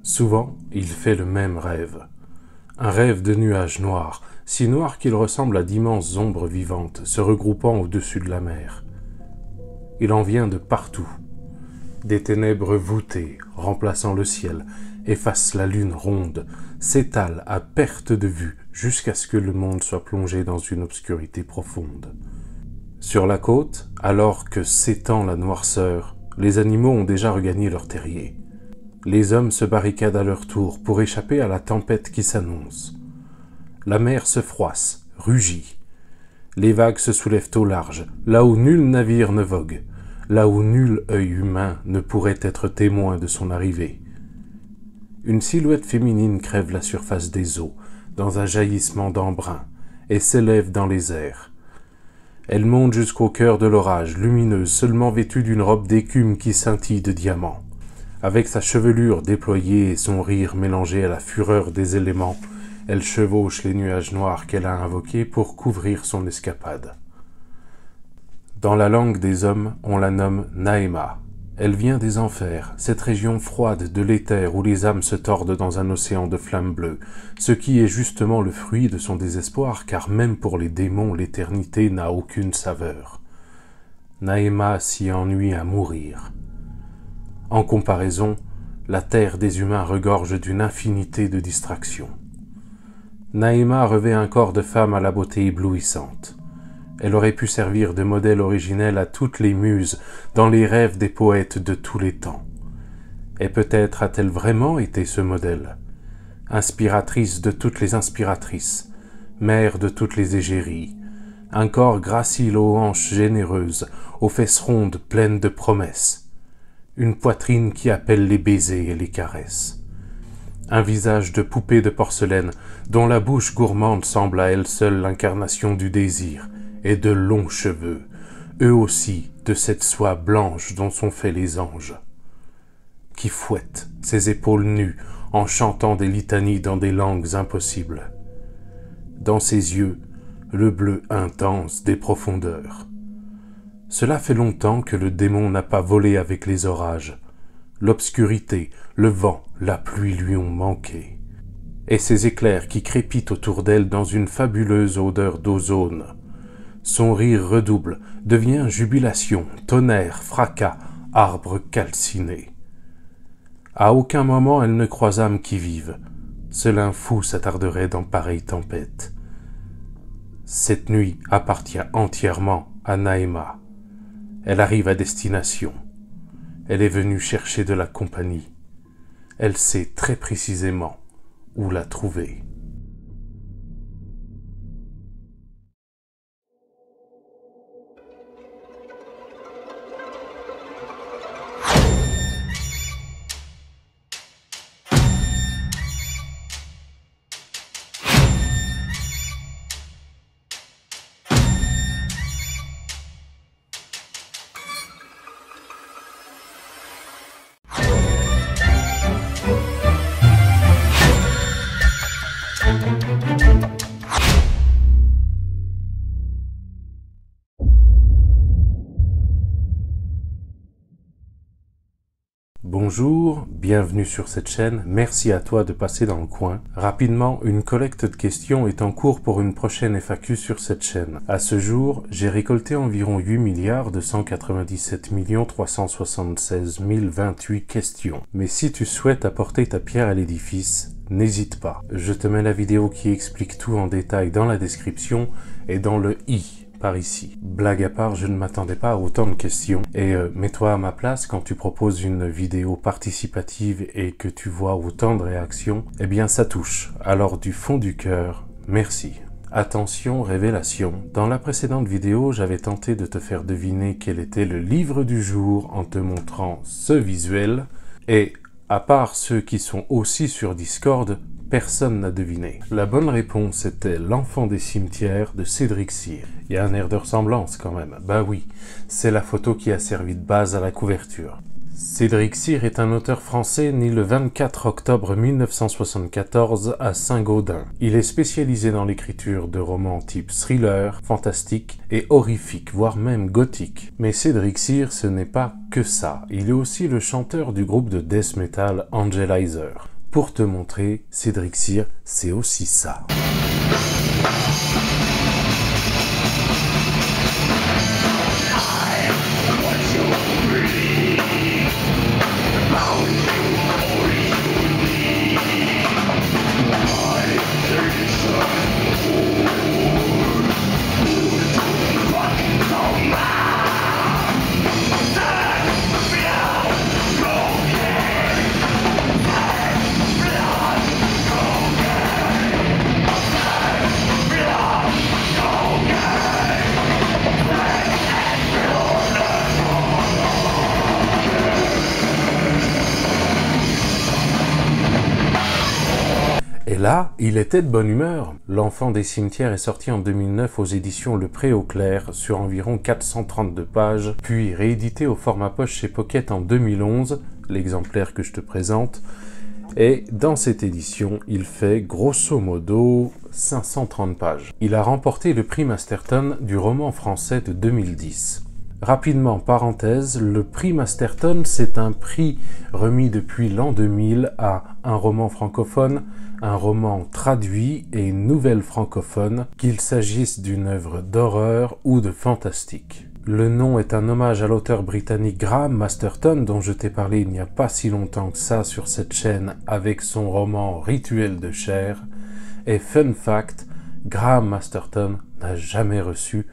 Souvent, il fait le même rêve. Un rêve de nuages noirs, si noirs qu'ils ressemblent à d'immenses ombres vivantes se regroupant au-dessus de la mer. Il en vient de partout. Des ténèbres voûtées, remplaçant le ciel, effacent la lune ronde, s'étalent à perte de vue jusqu'à ce que le monde soit plongé dans une obscurité profonde. Sur la côte, alors que s'étend la noirceur, les animaux ont déjà regagné leur terrier. Les hommes se barricadent à leur tour pour échapper à la tempête qui s'annonce. La mer se froisse, rugit. Les vagues se soulèvent au large, là où nul navire ne vogue, là où nul œil humain ne pourrait être témoin de son arrivée. Une silhouette féminine crève la surface des eaux, dans un jaillissement d'embrun, et s'élève dans les airs. Elle monte jusqu'au cœur de l'orage, lumineuse, seulement vêtue d'une robe d'écume qui scintille de diamants. Avec sa chevelure déployée et son rire mélangé à la fureur des éléments, elle chevauche les nuages noirs qu'elle a invoqués pour couvrir son escapade. Dans la langue des hommes, on la nomme Naïma. Elle vient des enfers, cette région froide de l'éther où les âmes se tordent dans un océan de flammes bleues, ce qui est justement le fruit de son désespoir, car même pour les démons, l'éternité n'a aucune saveur. Naïma s'y ennuie à mourir. En comparaison, la terre des humains regorge d'une infinité de distractions. Naïma revêt un corps de femme à la beauté éblouissante. Elle aurait pu servir de modèle originel à toutes les muses dans les rêves des poètes de tous les temps. Et peut-être a-t-elle vraiment été ce modèle, inspiratrice de toutes les inspiratrices, mère de toutes les égéries, un corps gracile aux hanches généreuses, aux fesses rondes pleines de promesses, une poitrine qui appelle les baisers et les caresses. Un visage de poupée de porcelaine dont la bouche gourmande semble à elle seule l'incarnation du désir, et de longs cheveux, eux aussi de cette soie blanche dont sont faits les anges, qui fouettent ses épaules nues en chantant des litanies dans des langues impossibles. Dans ses yeux, le bleu intense des profondeurs. Cela fait longtemps que le démon n'a pas volé avec les orages. L'obscurité, le vent, la pluie lui ont manqué. Et ces éclairs qui crépitent autour d'elle dans une fabuleuse odeur d'ozone. Son rire redouble, devient jubilation, tonnerre, fracas, arbre calciné. À aucun moment elle ne croise âme qui vive. Seul un fou s'attarderait dans pareille tempête. Cette nuit appartient entièrement à Naïma. Elle arrive à destination. Elle est venue chercher de la compagnie. Elle sait très précisément où la trouver. Bonjour, bienvenue sur cette chaîne, merci à toi de passer dans le coin. Rapidement, une collecte de questions est en cours pour une prochaine FAQ sur cette chaîne. À ce jour, j'ai récolté environ 8 297 376 028 questions. Mais si tu souhaites apporter ta pierre à l'édifice, n'hésite pas. Je te mets la vidéo qui explique tout en détail dans la description et dans le i. Par ici. Blague à part, je ne m'attendais pas à autant de questions et mets-toi à ma place quand tu proposes une vidéo participative et que tu vois autant de réactions, eh bien ça touche. Alors du fond du cœur, merci. Attention, révélation. Dans la précédente vidéo, j'avais tenté de te faire deviner quel était le livre du jour en te montrant ce visuel et à part ceux qui sont aussi sur Discord, personne n'a deviné. La bonne réponse était L'Enfant des cimetières de Cédric Cyr. Il y a un air de ressemblance quand même. Bah oui, c'est la photo qui a servi de base à la couverture. Cédric Cyr est un auteur français né le 24 octobre 1974 à Saint-Gaudens. Il est spécialisé dans l'écriture de romans type thriller, fantastique et horrifique, voire même gothique. Mais Cédric Cyr, ce n'est pas que ça. Il est aussi le chanteur du groupe de death metal Angelizer. pour te montrer, Cédric Cyr, c'est aussi ça. Et là, il était de bonne humeur. L'Enfant des cimetières est sorti en 2009 aux éditions Le Pré au Clair sur environ 432 pages, puis réédité au format poche chez Pocket en 2011, l'exemplaire que je te présente. Et dans cette édition, il fait grosso modo 530 pages. Il a remporté le prix Masterton du roman français de 2010. Rapidement, parenthèse, le prix Masterton, c'est un prix remis depuis l'an 2000 à un roman francophone, un roman traduit et une nouvelle francophone, qu'il s'agisse d'une œuvre d'horreur ou de fantastique. Le nom est un hommage à l'auteur britannique Graham Masterton, dont je t'ai parlé il n'y a pas si longtemps que ça sur cette chaîne avec son roman Rituel de chair. Et fun fact, Graham Masterton n'a jamais reçu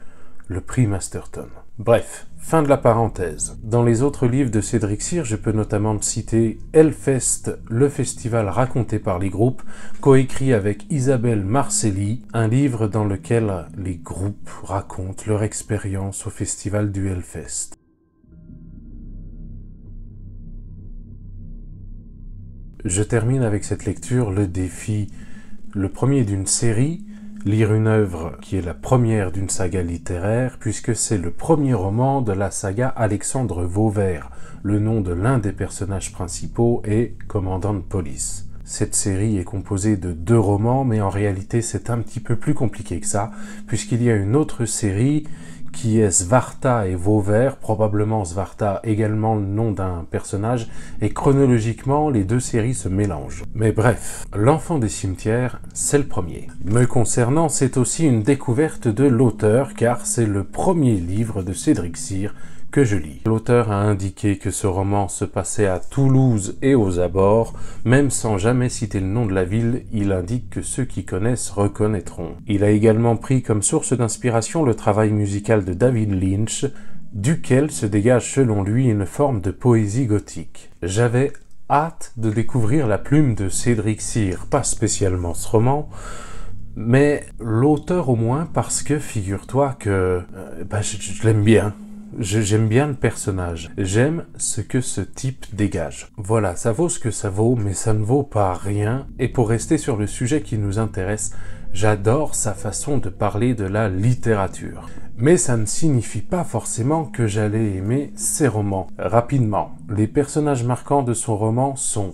le prix Masterton. Bref, fin de la parenthèse. Dans les autres livres de Cédric Cyr, je peux notamment citer Hellfest, le festival raconté par les groupes, coécrit avec Isabelle Marcelli, un livre dans lequel les groupes racontent leur expérience au festival du Hellfest. Je termine avec cette lecture le défi, le premier d'une série, lire une œuvre qui est la première d'une saga littéraire, puisque c'est le premier roman de la saga Alexandre Vauvert. Le nom de l'un des personnages principaux est commandant de police. Cette série est composée de 2 romans, mais en réalité c'est un petit peu plus compliqué que ça, puisqu'il y a une autre série qui est Svarta et Vauvert, probablement Svarta également le nom d'un personnage, et chronologiquement les 2 séries se mélangent. Mais bref, L'Enfant des cimetières, c'est le premier. Me concernant, c'est aussi une découverte de l'auteur, car c'est le premier livre de Cédric Cyr que je lis. L'auteur a indiqué que ce roman se passait à Toulouse et aux abords, même sans jamais citer le nom de la ville, il indique que ceux qui connaissent reconnaîtront. Il a également pris comme source d'inspiration le travail musical de David Lynch, duquel se dégage selon lui une forme de poésie gothique. J'avais hâte de découvrir la plume de Cédric Cyr, pas spécialement ce roman, mais l'auteur au moins, parce que figure-toi que je l'aime bien. J'aime bien le personnage. J'aime ce que ce type dégage. Voilà, ça vaut ce que ça vaut, mais ça ne vaut pas rien. Et pour rester sur le sujet qui nous intéresse, j'adore sa façon de parler de la littérature. Mais ça ne signifie pas forcément que j'allais aimer ses romans. Rapidement, les personnages marquants de son roman sont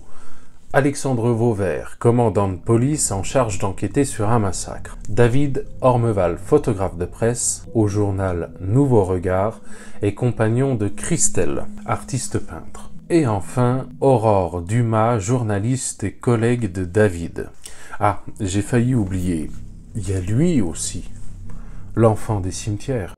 Alexandre Vauvert, commandant de police en charge d'enquêter sur un massacre. David Ormeval, photographe de presse au journal Nouveau Regard et compagnon de Christelle, artiste peintre. Et enfin, Aurore Dumas, journaliste et collègue de David. Ah, j'ai failli oublier, il y a lui aussi, l'Enfant des cimetières.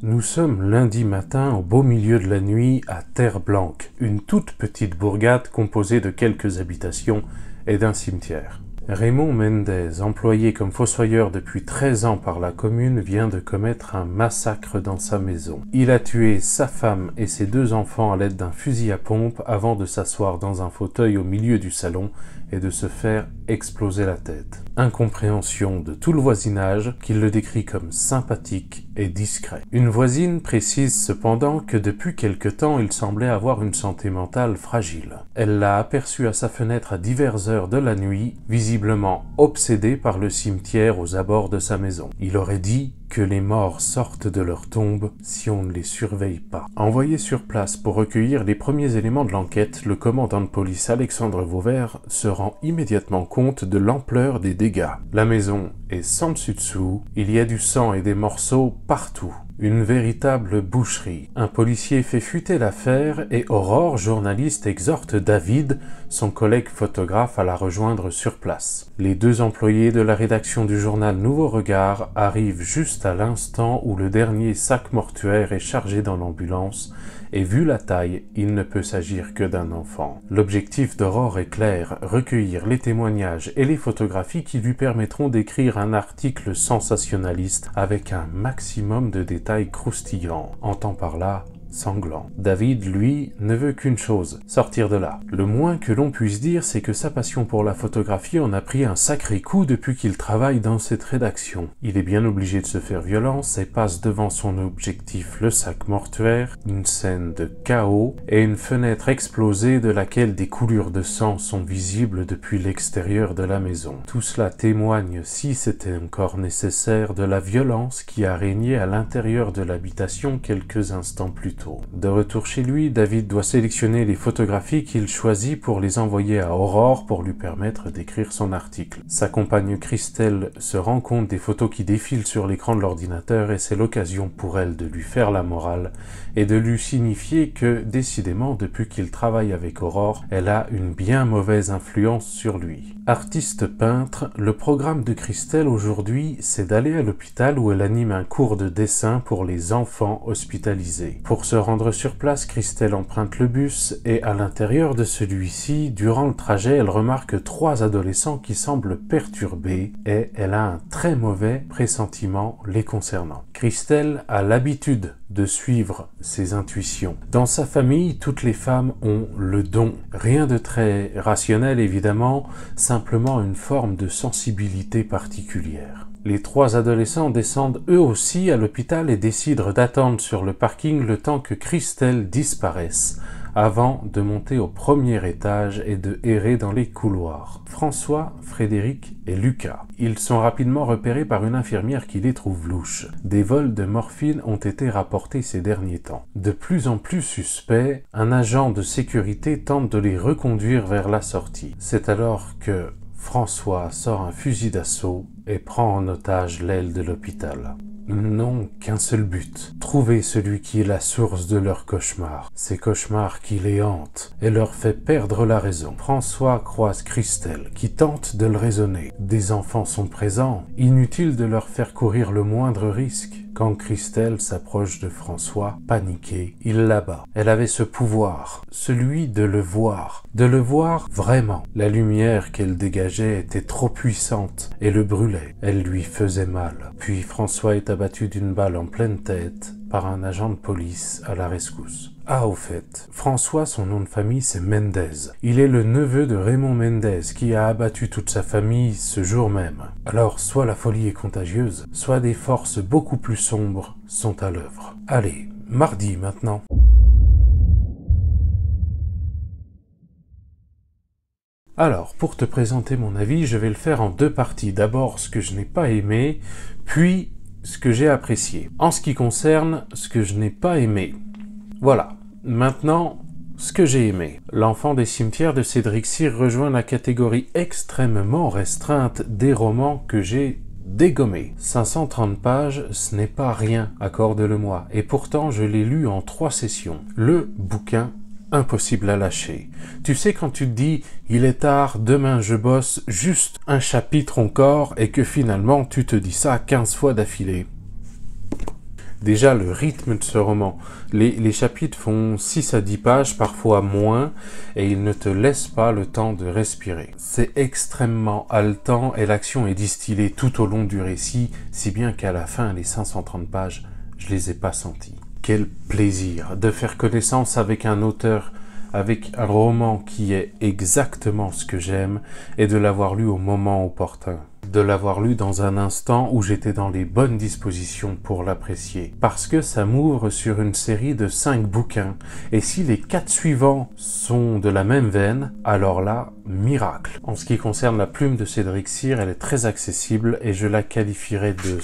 Nous sommes lundi matin au beau milieu de la nuit à Terre-Blanque, une toute petite bourgade composée de quelques habitations et d'un cimetière. Raymond Mendez, employé comme fossoyeur depuis 13 ans par la commune, vient de commettre un massacre dans sa maison. Il a tué sa femme et ses 2 enfants à l'aide d'un fusil à pompe avant de s'asseoir dans un fauteuil au milieu du salon et de se faire exploser la tête. Incompréhension de tout le voisinage qui le décrit comme sympathique et discret. Une voisine précise cependant que depuis quelque temps il semblait avoir une santé mentale fragile. Elle l'a aperçu à sa fenêtre à diverses heures de la nuit, visiblement obsédé par le cimetière aux abords de sa maison. Il aurait dit que les morts sortent de leur tombe si on ne les surveille pas. Envoyé sur place pour recueillir les premiers éléments de l'enquête, le commandant de police Alexandre Vauvert se rend immédiatement compte de l'ampleur des dégâts. La maison est sans dessus-dessous, il y a du sang et des morceaux partout. Une véritable boucherie. Un policier fait fuiter l'affaire et Aurore, journaliste, exhorte David, son collègue photographe, à la rejoindre sur place. Les deux employés de la rédaction du journal Nouveau Regard arrivent juste à l'instant où le dernier sac mortuaire est chargé dans l'ambulance et vu la taille, il ne peut s'agir que d'un enfant. L'objectif d'Aurore est clair, recueillir les témoignages et les photographies qui lui permettront d'écrire un article sensationnaliste avec un maximum de détails croustillants. Entend par là sanglant. David, lui, ne veut qu'une chose, sortir de là. Le moins que l'on puisse dire, c'est que sa passion pour la photographie en a pris un sacré coup depuis qu'il travaille dans cette rédaction. Il est bien obligé de se faire violence et passe devant son objectif le sac mortuaire, une scène de chaos et une fenêtre explosée de laquelle des coulures de sang sont visibles depuis l'extérieur de la maison. Tout cela témoigne, si c'était encore nécessaire, de la violence qui a régné à l'intérieur de l'habitation quelques instants plus tôt. De retour chez lui, David doit sélectionner les photographies qu'il choisit pour les envoyer à Aurore pour lui permettre d'écrire son article. Sa compagne Christelle se rend compte des photos qui défilent sur l'écran de l'ordinateur et c'est l'occasion pour elle de lui faire la morale et de lui signifier que, décidément, depuis qu'il travaille avec Aurore, elle a une bien mauvaise influence sur lui. Artiste peintre, le programme de Christelle aujourd'hui, c'est d'aller à l'hôpital où elle anime un cours de dessin pour les enfants hospitalisés. Pour se rendre sur place, Christelle emprunte le bus et à l'intérieur de celui-ci, durant le trajet, elle remarque 3 adolescents qui semblent perturbés et elle a un très mauvais pressentiment les concernant. Christelle a l'habitude de suivre ses intuitions. Dans sa famille, toutes les femmes ont le don. Rien de très rationnel évidemment, simplement une forme de sensibilité particulière. Les 3 adolescents descendent eux aussi à l'hôpital et décident d'attendre sur le parking le temps que Christelle disparaisse, avant de monter au premier étage et de errer dans les couloirs. François, Frédéric et Lucas. Ils sont rapidement repérés par une infirmière qui les trouve louches. Des vols de morphine ont été rapportés ces derniers temps. De plus en plus suspects, un agent de sécurité tente de les reconduire vers la sortie. C'est alors que François sort un fusil d'assaut et prend en otage l'aile de l'hôpital. N'ont qu'un seul but, trouver celui qui est la source de leurs cauchemars, ces cauchemars qui les hantent et leur fait perdre la raison. François croise Christelle, qui tente de le raisonner. Des enfants sont présents, inutile de leur faire courir le moindre risque. Quand Christelle s'approche de François, paniquée, il l'abat. Elle avait ce pouvoir, celui de le voir vraiment. La lumière qu'elle dégageait était trop puissante et le brûlait. Elle lui faisait mal. Puis François est abattu d'une balle en pleine tête par un agent de police à la rescousse. Ah, au fait, François, son nom de famille, c'est Mendez. Il est le neveu de Raymond Mendez, qui a abattu toute sa famille ce jour même. Alors, soit la folie est contagieuse, soit des forces beaucoup plus sombres sont à l'œuvre. Allez, mardi maintenant. Alors, pour te présenter mon avis, je vais le faire en 2 parties. D'abord, ce que je n'ai pas aimé, puis ce que j'ai apprécié. En ce qui concerne ce que je n'ai pas aimé, voilà. Maintenant, ce que j'ai aimé. L'enfant des cimetières de Cédric Cyr rejoint la catégorie extrêmement restreinte des romans que j'ai dégommés. 530 pages, ce n'est pas rien, accorde-le-moi. Et pourtant, je l'ai lu en 3 sessions. Le bouquin, impossible à lâcher. Tu sais quand tu te dis « il est tard, demain je bosse juste un chapitre encore » et que finalement tu te dis ça 15 fois d'affilée. Déjà, le rythme de ce roman. Les chapitres font 6 à 10 pages, parfois moins, et ils ne te laissent pas le temps de respirer. C'est extrêmement haletant et l'action est distillée tout au long du récit, si bien qu'à la fin, les 530 pages, je les ai pas senties. Quel plaisir de faire connaissance avec un auteur, avec un roman qui est exactement ce que j'aime, et de l'avoir lu au moment opportun. De l'avoir lu dans un instant où j'étais dans les bonnes dispositions pour l'apprécier. Parce que ça m'ouvre sur une série de 5 bouquins. Et si les 4 suivants sont de la même veine, alors là, miracle. En ce qui concerne la plume de Cédric Cyr, elle est très accessible et je la qualifierais de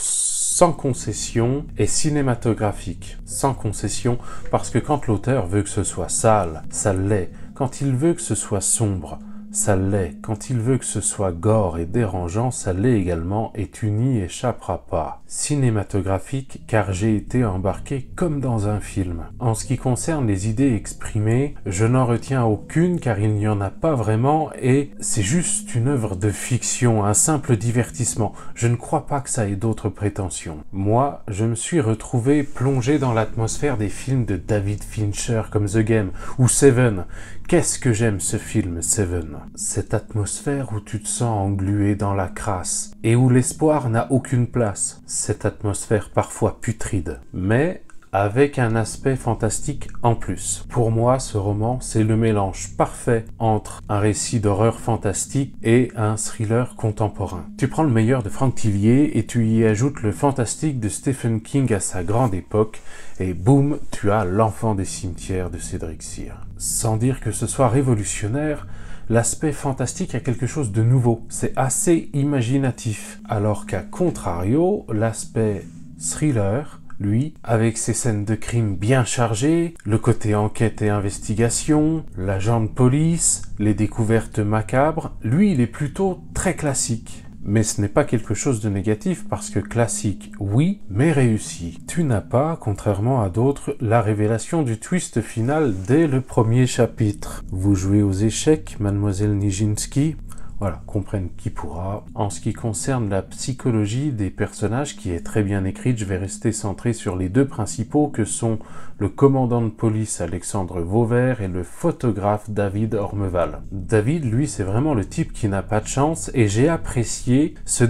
sans concession et cinématographique. Sans concession parce que quand l'auteur veut que ce soit sale, ça l'est. Quand il veut que ce soit sombre, ça l'est. Quand il veut que ce soit gore et dérangeant, ça l'est également et tu n'y échapperas pas. Cinématographique car j'ai été embarqué comme dans un film. En ce qui concerne les idées exprimées, je n'en retiens aucune car il n'y en a pas vraiment et c'est juste une œuvre de fiction, un simple divertissement. Je ne crois pas que ça ait d'autres prétentions. Moi, je me suis retrouvé plongé dans l'atmosphère des films de David Fincher comme The Game ou Seven. Qu'est-ce que j'aime ce film, Seven? Cette atmosphère où tu te sens englué dans la crasse et où l'espoir n'a aucune place. Cette atmosphère parfois putride, mais avec un aspect fantastique en plus. Pour moi, ce roman, c'est le mélange parfait entre un récit d'horreur fantastique et un thriller contemporain. Tu prends le meilleur de Franck Tillier et tu y ajoutes le fantastique de Stephen King à sa grande époque et boum, tu as L'Enfant des cimetières de Cédric Cyr. Sans dire que ce soit révolutionnaire, l'aspect fantastique a quelque chose de nouveau. C'est assez imaginatif. Alors qu'à contrario, l'aspect thriller, lui, avec ses scènes de crime bien chargées, le côté enquête et investigation, l'agent de police, les découvertes macabres, lui, il est plutôt très classique. Mais ce n'est pas quelque chose de négatif parce que classique, oui, mais réussi. Tu n'as pas, contrairement à d'autres, la révélation du twist final dès le premier chapitre. Vous jouez aux échecs, mademoiselle Nijinsky? Voilà, comprenne qui pourra. En ce qui concerne la psychologie des personnages, qui est très bien écrite, je vais rester centré sur les deux principaux que sont le commandant de police Alexandre Vauvert et le photographe David Ormeval. David, lui, c'est vraiment le type qui n'a pas de chance et j'ai apprécié ce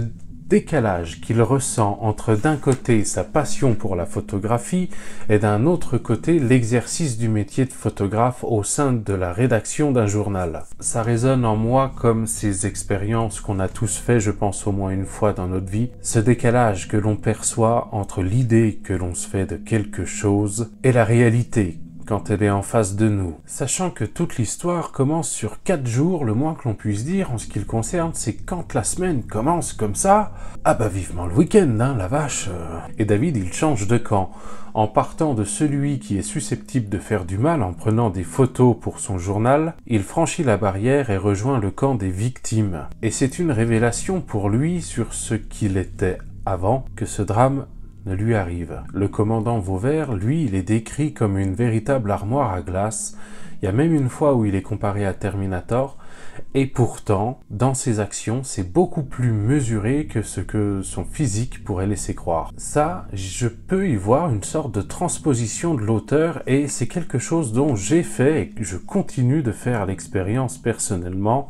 décalage qu'il ressent entre d'un côté sa passion pour la photographie et d'un autre côté l'exercice du métier de photographe au sein de la rédaction d'un journal. Ça résonne en moi comme ces expériences qu'on a tous fait, je pense au moins une fois dans notre vie, ce décalage que l'on perçoit entre l'idée que l'on se fait de quelque chose et la réalité quand elle est en face de nous. Sachant que toute l'histoire commence sur 4 jours, le moins que l'on puisse dire en ce qui le concerne, c'est quand la semaine commence comme ça, ah bah vivement le week-end, hein, la vache. Et David, il change de camp. En partant de celui qui est susceptible de faire du mal en prenant des photos pour son journal, il franchit la barrière et rejoint le camp des victimes. Et c'est une révélation pour lui sur ce qu'il était avant que ce drame ne lui arrive. Le commandant Vauvert, lui, il est décrit comme une véritable armoire à glace. Il y a même une fois où il est comparé à Terminator, et pourtant, dans ses actions, c'est beaucoup plus mesuré que ce que son physique pourrait laisser croire. Ça, je peux y voir une sorte de transposition de l'auteur, et c'est quelque chose dont j'ai fait et que je continue de faire l'expérience personnellement,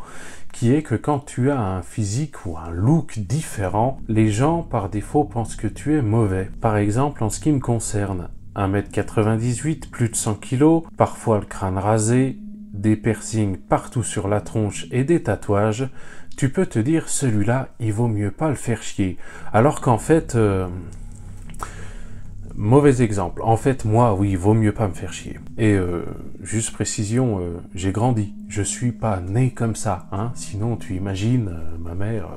qui est que quand tu as un physique ou un look différent, les gens par défaut pensent que tu es mauvais. Par exemple, en ce qui me concerne, 1m98, plus de 100 kg, parfois le crâne rasé, des piercings partout sur la tronche et des tatouages, tu peux te dire celui-là, il vaut mieux pas le faire chier. Alors qu'en fait... Mauvais exemple. En fait, moi, oui, il vaut mieux pas me faire chier. Et juste précision, j'ai grandi. Je suis pas né comme ça, hein. Sinon, tu imagines, ma mère...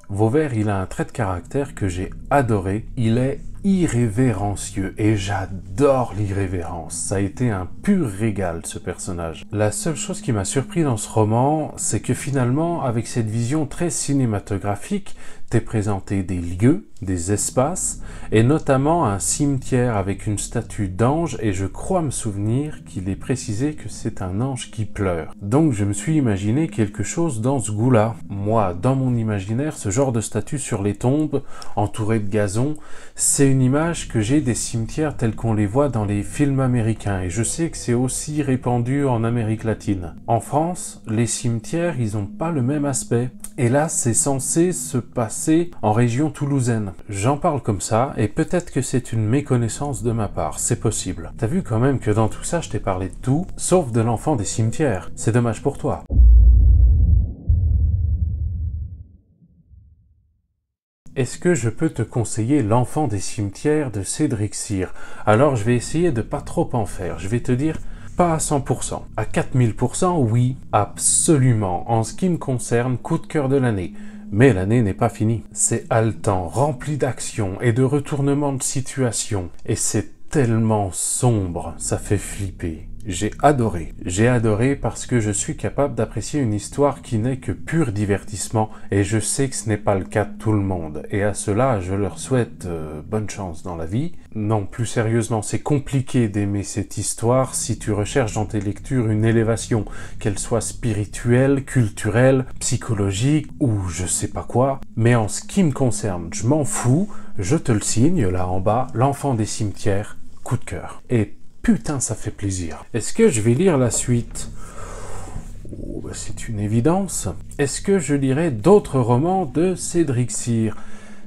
Vauvert, il a un trait de caractère que j'ai adoré. Il est irrévérencieux et j'adore l'irrévérence. Ça a été un pur régal, ce personnage. La seule chose qui m'a surpris dans ce roman, c'est que finalement, avec cette vision très cinématographique, t'es présenté des lieux, des espaces, et notamment un cimetière avec une statue d'ange, et je crois me souvenir qu'il est précisé que c'est un ange qui pleure. Donc je me suis imaginé quelque chose dans ce goût-là. Moi, dans mon imaginaire, ce genre de statue sur les tombes, entourée de gazon, c'est une image que j'ai des cimetières tels qu'on les voit dans les films américains, et je sais que c'est aussi répandu en Amérique latine. En France, les cimetières, ils ont pas le même aspect. Et là, c'est censé se passer en région toulousaine. J'en parle comme ça, et peut-être que c'est une méconnaissance de ma part, c'est possible. T'as vu quand même que dans tout ça, je t'ai parlé de tout, sauf de l'enfant des cimetières. C'est dommage pour toi. Est-ce que je peux te conseiller L'Enfant des cimetières de Cédric Cyr? Alors je vais essayer de pas trop en faire. Je vais te dire pas à 100%. À 4000%, oui, absolument. En ce qui me concerne, coup de cœur de l'année. Mais l'année n'est pas finie. C'est haletant, rempli d'action et de retournements de situation. Et c'est tellement sombre, ça fait flipper. J'ai adoré. J'ai adoré parce que je suis capable d'apprécier une histoire qui n'est que pur divertissement et je sais que ce n'est pas le cas de tout le monde. Et à cela, je leur souhaite bonne chance dans la vie. Non, plus sérieusement, c'est compliqué d'aimer cette histoire si tu recherches dans tes lectures une élévation, qu'elle soit spirituelle, culturelle, psychologique ou je sais pas quoi. Mais en ce qui me concerne, je m'en fous, je te le signe là en bas, L'Enfant des cimetières, coup de cœur. Et putain, ça fait plaisir. Est-ce que je vais lire la suite? Oh, bah c'est une évidence. Est-ce que je lirai d'autres romans de Cédric Cyr?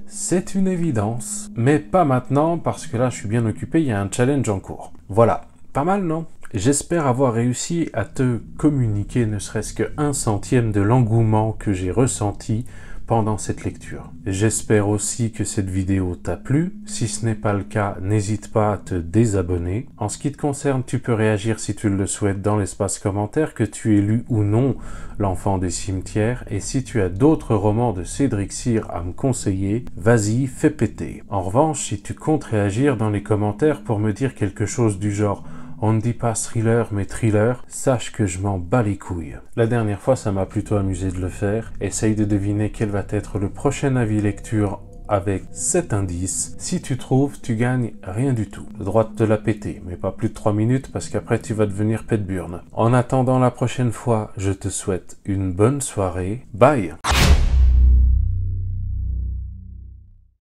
C'est une évidence. Mais pas maintenant, parce que là, je suis bien occupé, il y a un challenge en cours. Voilà. Pas mal, non? J'espère avoir réussi à te communiquer ne serait-ce que 1/100 de l'engouement que j'ai ressenti pendant cette lecture. J'espère aussi que cette vidéo t'a plu. Si ce n'est pas le cas, n'hésite pas à te désabonner. En ce qui te concerne, tu peux réagir si tu le souhaites dans l'espace commentaire, que tu aies lu ou non L'Enfant des cimetières. Et si tu as d'autres romans de Cédric Cyr à me conseiller, vas-y, fais péter. En revanche, si tu comptes réagir dans les commentaires pour me dire quelque chose du genre on ne dit pas thriller, mais thriller, sache que je m'en bats les couilles. La dernière fois, ça m'a plutôt amusé de le faire. Essaye de deviner quel va être le prochain avis lecture avec 7 indices. Si tu trouves, tu gagnes rien du tout. Le droit de te la péter, mais pas plus de 3 minutes parce qu'après tu vas devenir pète-burne. En attendant la prochaine fois, je te souhaite une bonne soirée. Bye!